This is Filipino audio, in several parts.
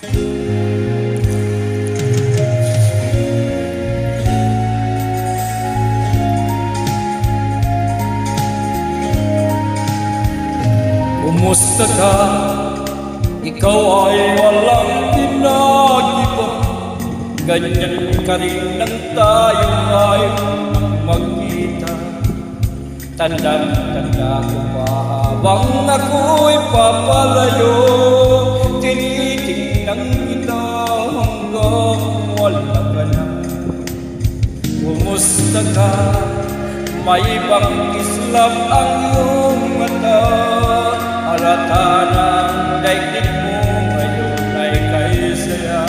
Kumusta ka? Ikaw ay walang ginagawa. Ganyan ka rin nang tayo ay magkita. Tandang-tanda ko pa habang ako'y papalayo. Tinitingnan kita hanggang wala ka na. Kumusta ka? May ibang islap ang iyong mata. Halata ng daigdig mo ngayon ay kay saya.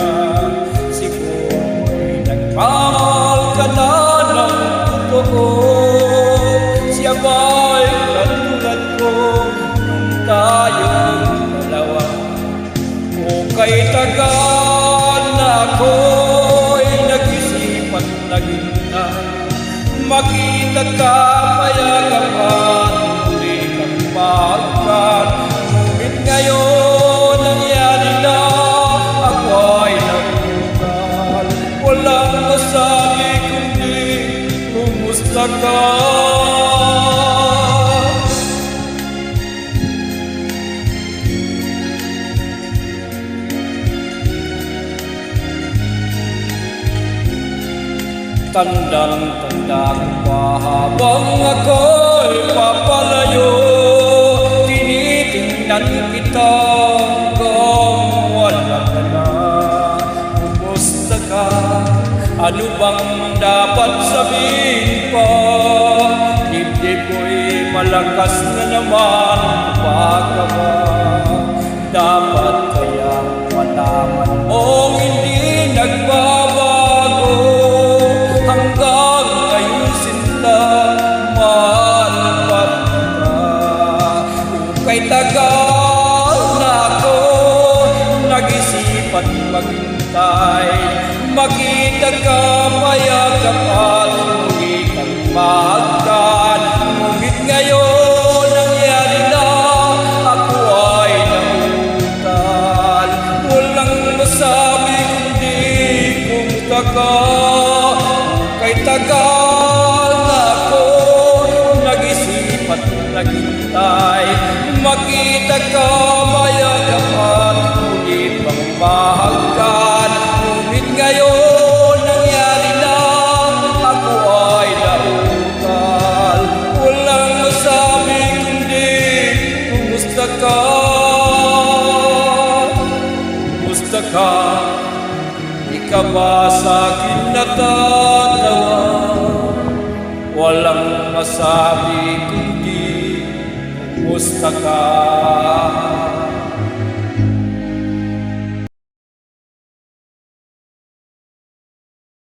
Siguro'y nagmahal ka na ng totoo. Siya ba'y katulad ko nung tayong dalawa? O kay tagal na ako'y nag-isip at naghintay. Makita ka, payagapan, muli kang mahagkan. Ngunit ngayon nangyari na, ako ay nabutal. Walang masabi kundi, kumusta ka? Tandang-tanda ko pa habang ako'y papalayo. Tinitingnan kita hanggang wala ka na. Kumusta ka? Ano bang dapat sabihin pa? Dibdib ko'y malakas na naman. Baka ba dapat kaya malaman mong hindi nagbabago? Hanggang ngayon sinta, mahal pa kita. Kay tagal na ako nag-isip at maghintay. Makita ka, mayagapan, muli kang mahagkan. Ngunit ngayon nangyari na, ako ay nabutal. Walang masabi kundi kumusta ka? Kay tagal na ako nag-isip at naghintay. Makita ka, mayagapan, muli pang mahagkan. Ngunit ngayon nangyari na, ako ay nautal. Walang masabi kundi kumusta ka? Kumusta ka? Di ka ba sa'kin natatawa? Walang masabi kundi kumusta ka?